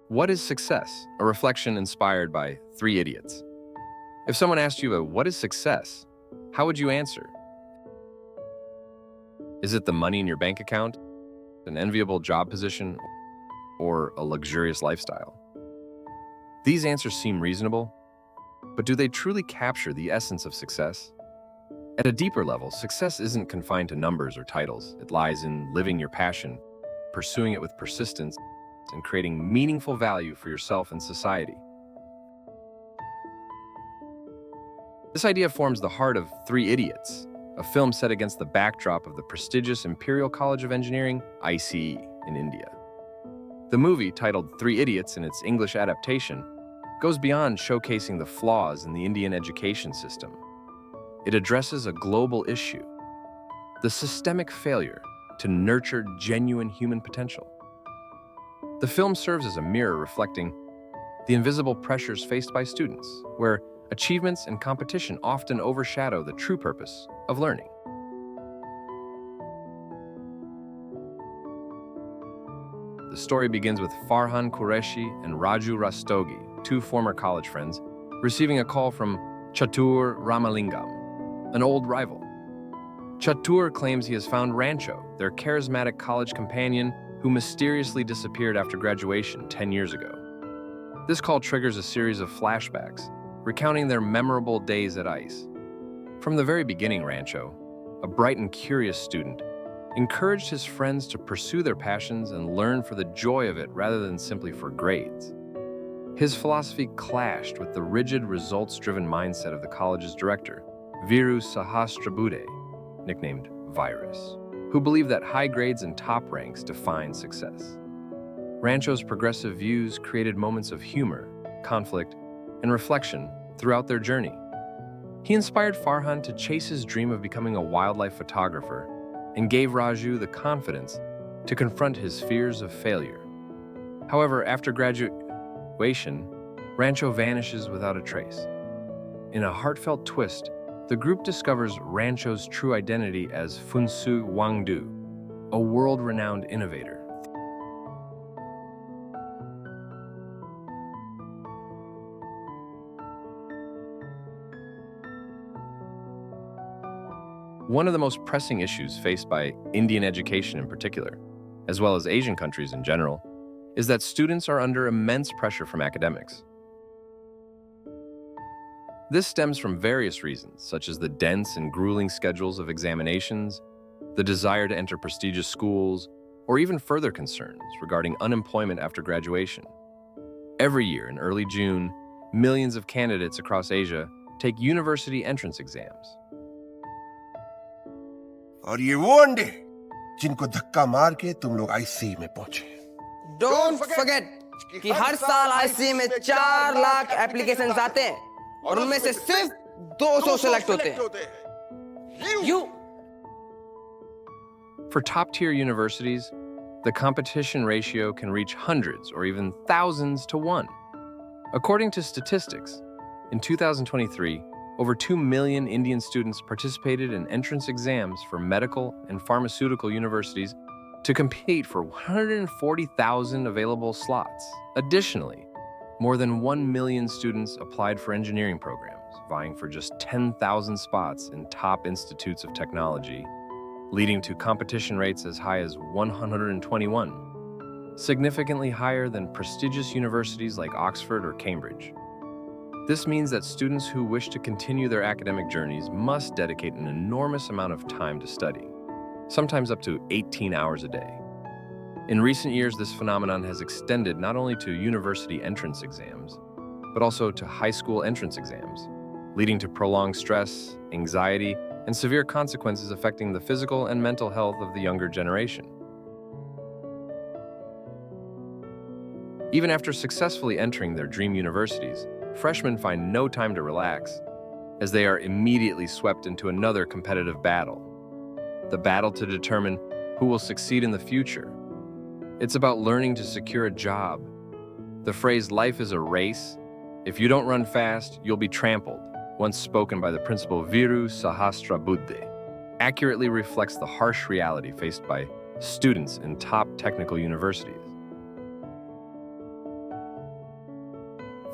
What is success? A reflection inspired by Three Idiots. If someone asked you, what is success? How would you answer? Is it the money in your bank account, an enviable job position, or a luxurious lifestyle? These answers seem reasonable, but do they truly capture the essence of success? At a deeper level, success isn't confined to numbers or titles. It lies in living your passion, pursuing it with persistence, and creating meaningful value for yourself and society. This idea forms the heart of Three Idiots, a film set against the backdrop of the prestigious Imperial College of Engineering, ICE, in India. The movie, titled Three Idiots in its English adaptation, goes beyond showcasing the flaws in the Indian education system. It addresses a global issue: the systemic failure to nurture genuine human potential. The film serves as a mirror reflecting the invisible pressures faced by students, where achievements and competition often overshadow the true purpose of learning. The story begins with Farhan Qureshi and Raju Rastogi, two former college friends, receiving a call from Chatur Ramalingam, an old rival. Chatur claims he has found Rancho, their charismatic college companion who mysteriously disappeared after graduation 10 years ago. This call triggers a series of flashbacks, recounting their memorable days at ICE. From the very beginning, Rancho, a bright and curious student, encouraged his friends to pursue their passions and learn for the joy of it rather than simply for grades. His philosophy clashed with the rigid, results-driven mindset of the college's director, Viru Sahasrabuddhe, nicknamed Virus, who believed that high grades and top ranks define success. Rancho's progressive views created moments of humor, conflict, and reflection throughout their journey. He inspired Farhan to chase his dream of becoming a wildlife photographer and gave Raju the confidence to confront his fears of failure. However, after graduation, Rancho vanishes without a trace. In a heartfelt twist, the group discovers Rancho's true identity as Funsu Wangdu, a world-renowned innovator. One of the most pressing issues faced by Indian education in particular, as well as Asian countries in general, is that students are under immense pressure from academics. This stems from various reasons, such as the dense and grueling schedules of examinations, the desire to enter prestigious schools, or even further concerns regarding unemployment after graduation. Every year in early June, millions of candidates across Asia take university entrance exams. और ये वो अंडे जिनको धक्का मार के तुम लोग आईसी में पहुंचे। Don't forget कि हर साल आईसी में 4 लाख एप्लीकेशंस आते हैं और उनमें से सिर्फ 200 सेलेक्ट होते हैं। You. For top-tier universities, the competition ratio can reach hundreds or even thousands to one. According to statistics, in 2023, over 2 million Indian students participated in entrance exams for medical and pharmaceutical universities to compete for 140,000 available slots. Additionally, more than 1 million students applied for engineering programs, vying for just 10,000 spots in top institutes of technology, leading to competition rates as high as 121, significantly higher than prestigious universities like Oxford or Cambridge. This means that students who wish to continue their academic journeys must dedicate an enormous amount of time to study, sometimes up to 18 hours a day. In recent years, this phenomenon has extended not only to university entrance exams, but also to high school entrance exams, leading to prolonged stress, anxiety, and severe consequences affecting the physical and mental health of the younger generation. Even after successfully entering their dream universities, freshmen find no time to relax, as they are immediately swept into another competitive battle, the battle to determine who will succeed in the future. It's about learning to secure a job. The phrase, "life is a race. If you don't run fast, you'll be trampled," once spoken by the principal Viru Sahasrabuddhe, accurately reflects the harsh reality faced by students in top technical universities.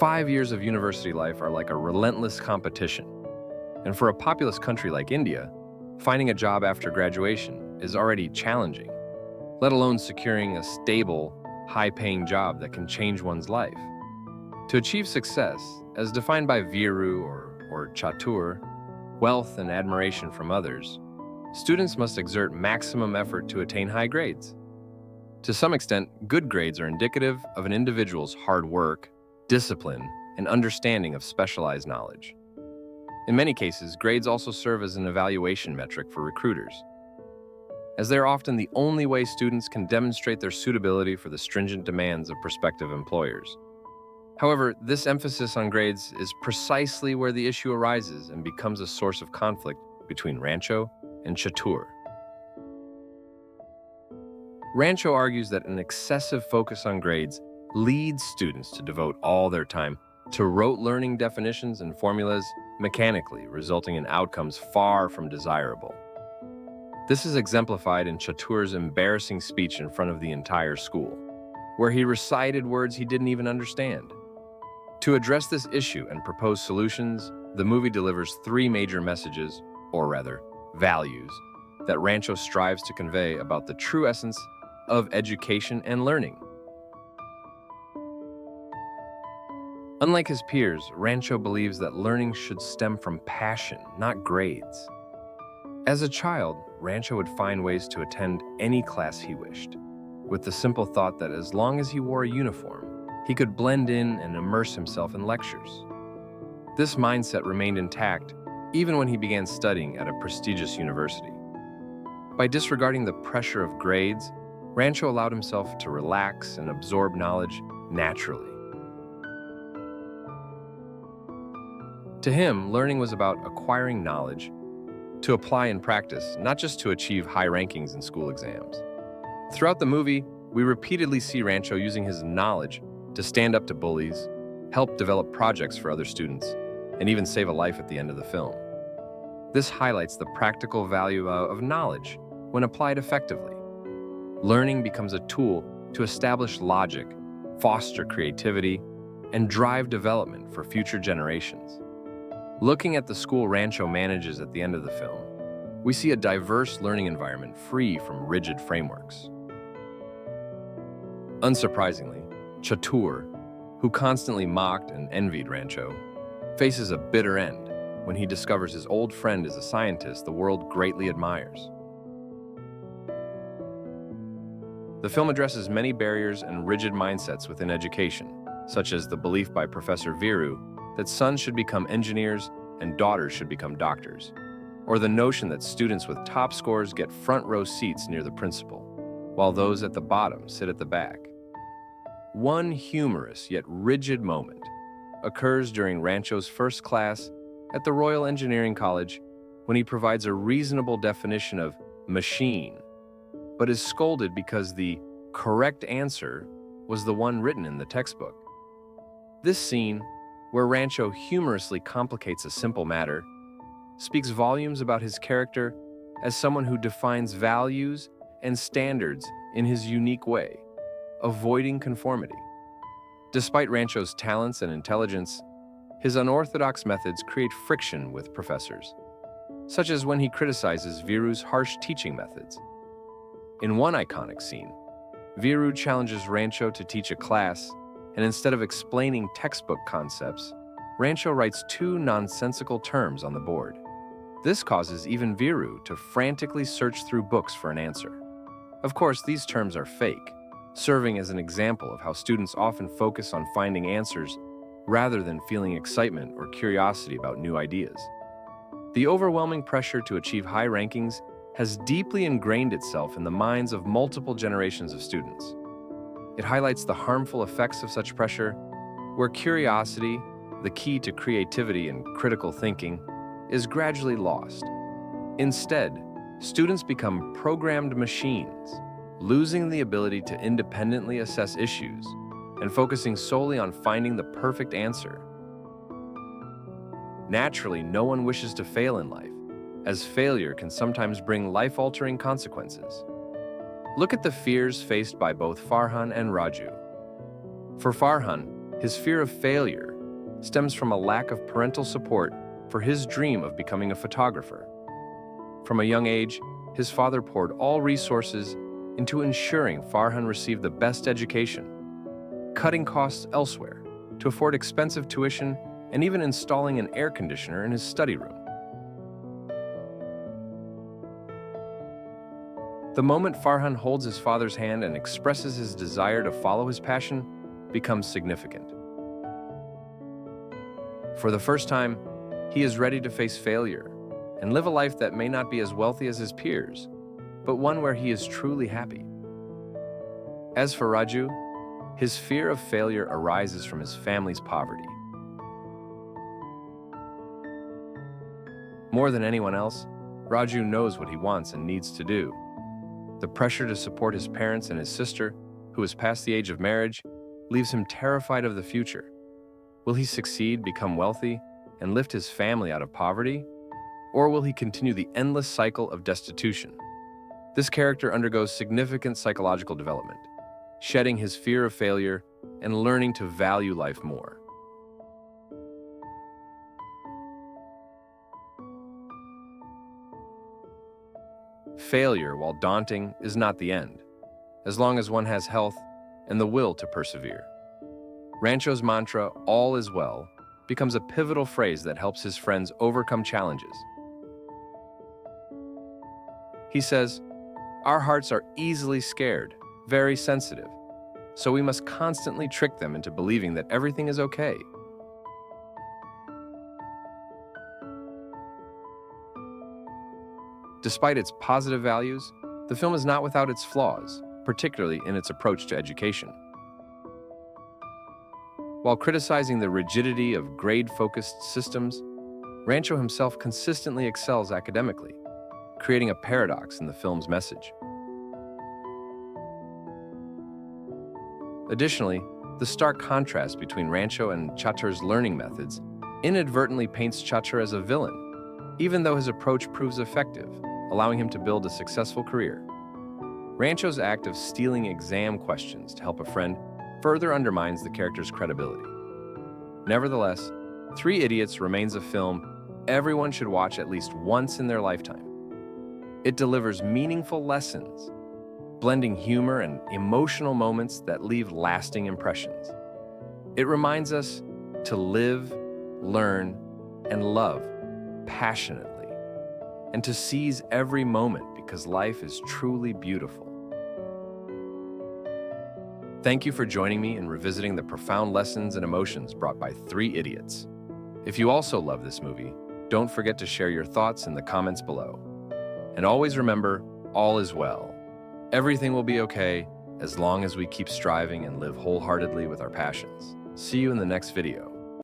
5 years of university life are like a relentless competition. And for a populous country like India, finding a job after graduation is already challenging, let alone securing a stable, high-paying job that can change one's life. To achieve success, as defined by Viru or Chatur, wealth and admiration from others, students must exert maximum effort to attain high grades. To some extent, good grades are indicative of an individual's hard work, discipline, and understanding of specialized knowledge. In many cases, grades also serve as an evaluation metric for recruiters, as they are often the only way students can demonstrate their suitability for the stringent demands of prospective employers. However, this emphasis on grades is precisely where the issue arises and becomes a source of conflict between Rancho and Chatur. Rancho argues that an excessive focus on grades leads students to devote all their time to rote learning definitions and formulas mechanically, resulting in outcomes far from desirable. This is exemplified in Chatur's embarrassing speech in front of the entire school, where he recited words he didn't even understand. To address this issue and propose solutions, the movie delivers 3 major messages, or rather, values, that Rancho strives to convey about the true essence of education and learning. Unlike his peers, Rancho believes that learning should stem from passion, not grades. As a child, Rancho would find ways to attend any class he wished, with the simple thought that as long as he wore a uniform, he could blend in and immerse himself in lectures. This mindset remained intact even when he began studying at a prestigious university. By disregarding the pressure of grades, Rancho allowed himself to relax and absorb knowledge naturally. To him, learning was about acquiring knowledge to apply in practice, not just to achieve high rankings in school exams. Throughout the movie, we repeatedly see Rancho using his knowledge to stand up to bullies, help develop projects for other students, and even save a life at the end of the film. This highlights the practical value of knowledge when applied effectively. Learning becomes a tool to establish logic, foster creativity, and drive development for future generations. Looking at the school Rancho manages at the end of the film, we see a diverse learning environment free from rigid frameworks. Unsurprisingly, Chatur, who constantly mocked and envied Rancho, faces a bitter end when he discovers his old friend is a scientist the world greatly admires. The film addresses many barriers and rigid mindsets within education, such as the belief by Professor Viru that sons should become engineers and daughters should become doctors, or the notion that students with top scores get front row seats near the principal, while those at the bottom sit at the back. One humorous yet rigid moment occurs during Rancho's first class at the Royal Engineering College when he provides a reasonable definition of machine, but is scolded because the correct answer was the one written in the textbook. This scene, where Rancho humorously complicates a simple matter, speaks volumes about his character as someone who defines values and standards in his unique way, avoiding conformity. Despite Rancho's talents and intelligence, his unorthodox methods create friction with professors, such as when he criticizes Viru's harsh teaching methods. In one iconic scene, Viru challenges Rancho to teach a class, and instead of explaining textbook concepts, Rancho writes 2 nonsensical terms on the board. This causes even Viru to frantically search through books for an answer. Of course, these terms are fake, serving as an example of how students often focus on finding answers rather than feeling excitement or curiosity about new ideas. The overwhelming pressure to achieve high rankings has deeply ingrained itself in the minds of multiple generations of students. It highlights the harmful effects of such pressure, where curiosity, the key to creativity and critical thinking, is gradually lost. Instead, students become programmed machines, losing the ability to independently assess issues and focusing solely on finding the perfect answer. Naturally, no one wishes to fail in life, as failure can sometimes bring life-altering consequences. Look at the fears faced by both Farhan and Raju. For Farhan, his fear of failure stems from a lack of parental support for his dream of becoming a photographer. From a young age, his father poured all resources into ensuring Farhan received the best education, cutting costs elsewhere to afford expensive tuition and even installing an air conditioner in his study room. The moment Farhan holds his father's hand and expresses his desire to follow his passion becomes significant. For the first time, he is ready to face failure and live a life that may not be as wealthy as his peers, but one where he is truly happy. As for Raju, his fear of failure arises from his family's poverty. More than anyone else, Raju knows what he wants and needs to do. The pressure to support his parents and his sister, who is past the age of marriage, leaves him terrified of the future. Will he succeed, become wealthy, and lift his family out of poverty? Or will he continue the endless cycle of destitution? This character undergoes significant psychological development, shedding his fear of failure and learning to value life more. Failure, while daunting, is not the end, as long as one has health and the will to persevere. Rancho's mantra, "All is well," becomes a pivotal phrase that helps his friends overcome challenges. He says, "Our hearts are easily scared, very sensitive, so we must constantly trick them into believing that everything is okay." Despite its positive values, the film is not without its flaws, particularly in its approach to education. While criticizing the rigidity of grade-focused systems, Rancho himself consistently excels academically, creating a paradox in the film's message. Additionally, the stark contrast between Rancho and Chatur's learning methods inadvertently paints Chatur as a villain, even though his approach proves effective, allowing him to build a successful career. Rancho's act of stealing exam questions to help a friend further undermines the character's credibility. Nevertheless, Three Idiots remains a film everyone should watch at least once in their lifetime. It delivers meaningful lessons, blending humor and emotional moments that leave lasting impressions. It reminds us to live, learn, and love passionately, and to seize every moment because life is truly beautiful. Thank you for joining me in revisiting the profound lessons and emotions brought by Three Idiots. If you also love this movie, don't forget to share your thoughts in the comments below. And always remember, all is well. Everything will be okay as long as we keep striving and live wholeheartedly with our passions. See you in the next video.